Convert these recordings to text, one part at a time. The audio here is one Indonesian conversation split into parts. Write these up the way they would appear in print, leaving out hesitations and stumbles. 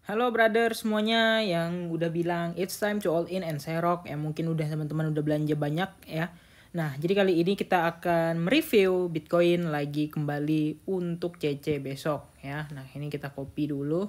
Halo brother semuanya yang udah bilang it's time to all in and Serok, mungkin udah teman-teman udah belanja banyak ya. Nah, jadi kali ini kita akan mereview Bitcoin lagi kembali untuk CC besok ya. Nah, ini kita copy dulu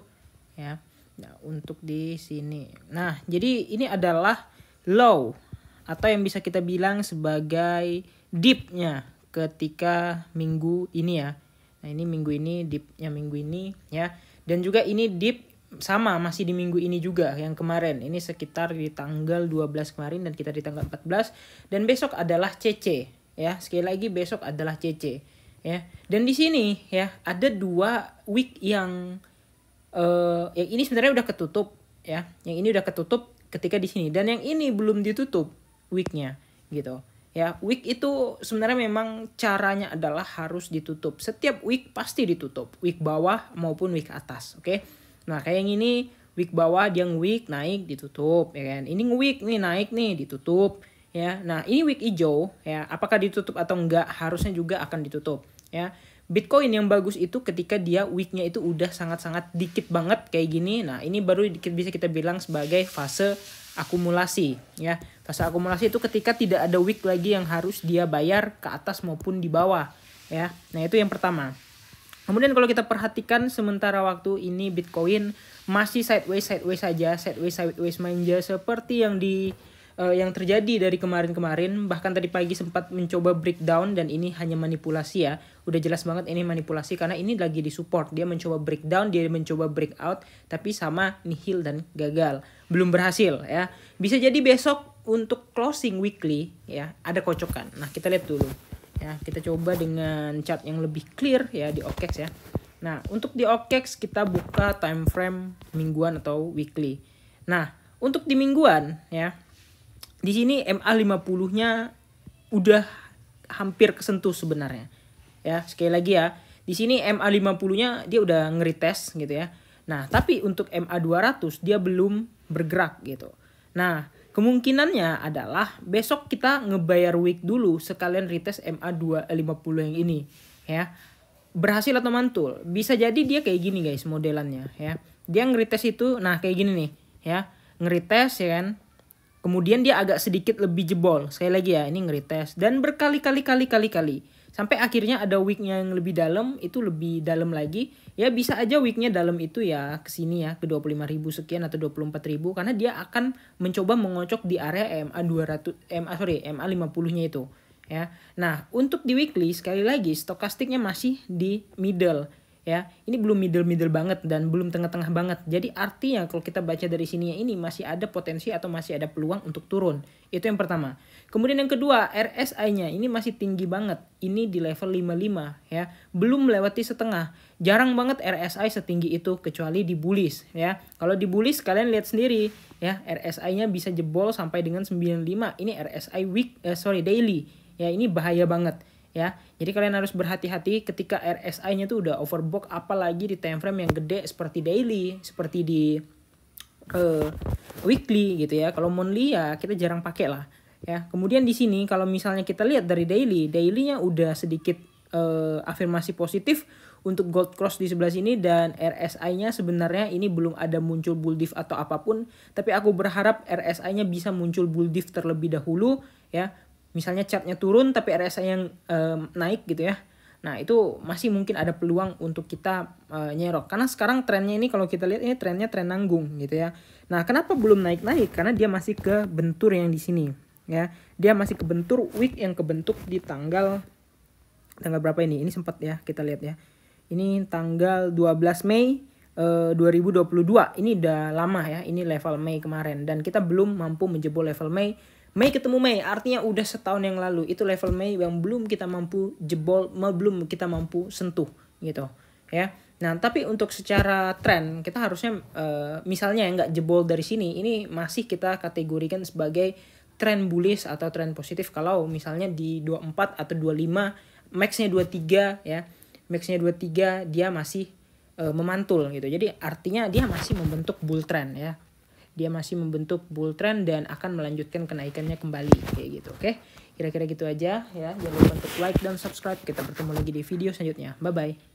ya. Nah, untuk di sini. Nah, jadi ini adalah low atau yang bisa kita bilang sebagai dip-nya ketika minggu ini ya. Nah, ini minggu ini dip-nya minggu ini ya. Dan juga ini dip sama masih di minggu ini juga yang kemarin. Ini sekitar di tanggal 12 kemarin dan kita di tanggal 14 dan besok adalah CC ya. Sekali lagi besok adalah CC ya. Dan di sini ya ada dua wick yang ini sebenarnya udah ketutup ya. Yang ini udah ketutup ketika di sini dan yang ini belum ditutup wicknya gitu. Ya, wick itu sebenarnya memang caranya adalah harus ditutup. Setiap wick pasti ditutup, wick bawah maupun wick atas, oke? Nah, kayak yang ini wick bawah dia nge-wick naik ditutup ya kan. Ini nge-wick nih naik nih ditutup ya. Nah, ini wick hijau ya. Apakah ditutup atau enggak? Harusnya juga akan ditutup ya. Bitcoin yang bagus itu ketika dia wicknya itu udah sangat-sangat dikit banget kayak gini. Nah, ini baru bisa kita bilang sebagai fase akumulasi ya. Fase akumulasi itu ketika tidak ada wick lagi yang harus dia bayar ke atas maupun di bawah ya. Nah, itu yang pertama. Kemudian kalau kita perhatikan sementara waktu ini Bitcoin masih sideways manja seperti yang terjadi dari kemarin-kemarin. Bahkan tadi pagi sempat mencoba breakdown dan ini hanya manipulasi ya. Udah jelas banget ini manipulasi karena ini lagi di support. Dia mencoba breakdown, dia mencoba breakout tapi sama nihil dan gagal. Belum berhasil ya. Bisa jadi besok untuk closing weekly ya ada kocokan. Nah, kita lihat dulu. Ya, kita coba dengan chart yang lebih clear ya di OKEX ya. Nah, untuk di OKEX kita buka time frame mingguan atau weekly. Nah, untuk di mingguan ya. Di sini MA50-nya udah hampir kesentuh sebenarnya. Ya, sekali lagi ya. Di sini MA50-nya dia udah nge-retest gitu ya. Nah, tapi untuk MA200 dia belum bergerak gitu. Nah, kemungkinannya adalah besok kita ngebayar wick dulu sekalian retest MA250 yang ini ya. Berhasil atau mantul. Bisa jadi dia kayak gini guys modelannya ya. Dia ngeretest itu nah kayak gini nih ya. Ngeretest ya kan. Kemudian dia agak sedikit lebih jebol. Sekali lagi ya, ini ngeretest dan berkali-kali sampai akhirnya ada wicknya yang lebih dalam, itu lebih dalam lagi. Ya bisa aja wicknya dalam itu ya ke sini ya ke 25.000 sekian atau 24.000 karena dia akan mencoba mengocok di area MA50-nya itu ya. Nah, untuk di weekly sekali lagi stokastiknya masih di middle ya. Ini belum middle banget dan belum tengah-tengah banget. Jadi artinya kalau kita baca dari sini ini masih ada potensi atau masih ada peluang untuk turun. Itu yang pertama. Kemudian yang kedua, RSI-nya ini masih tinggi banget. Ini di level 55 ya. Belum melewati setengah. Jarang banget RSI setinggi itu kecuali di bullish ya. Kalau di bullish kalian lihat sendiri ya, RSI-nya bisa jebol sampai dengan 95. Ini RSI daily. Ya, ini bahaya banget. Ya, jadi kalian harus berhati-hati ketika RSI-nya tuh udah overbought, apalagi di time frame yang gede seperti daily, seperti di weekly gitu ya. Kalau monthly ya kita jarang pakai lah. Ya, kemudian di sini kalau misalnya kita lihat dari daily-nya udah sedikit afirmasi positif untuk gold cross di sebelah sini dan RSI-nya sebenarnya ini belum ada muncul bull diff atau apapun, tapi aku berharap RSI-nya bisa muncul bull diff terlebih dahulu ya. Misalnya chartnya turun tapi RSI yang naik gitu ya. Nah, itu masih mungkin ada peluang untuk kita nyerok. Karena sekarang trennya ini kalau kita lihat ini trennya tren nanggung gitu ya. Nah, kenapa belum naik-naik? Karena dia masih kebentur yang di sini ya. Dia masih kebentur wick yang kebentuk di tanggal berapa ini? Ini sempat ya kita lihat ya. Ini tanggal 12 Mei 2022. Ini udah lama ya. Ini level Mei kemarin dan kita belum mampu menjebol level Mei ketemu Mei, artinya udah setahun yang lalu. Itu level Mei yang belum kita mampu jebol, belum kita mampu sentuh gitu ya. Nah, tapi untuk secara tren kita harusnya misalnya nggak jebol dari sini, ini masih kita kategorikan sebagai tren bullish atau tren positif. Kalau misalnya di 24 atau 25, max-nya 23 ya. Max-nya 23 dia masih memantul gitu. Jadi artinya dia masih membentuk bull trend ya. Dia masih membentuk bull trend dan akan melanjutkan kenaikannya kembali kayak gitu. Oke, kira-kira gitu aja ya. Jangan lupa untuk like dan subscribe. Kita bertemu lagi di video selanjutnya. Bye bye.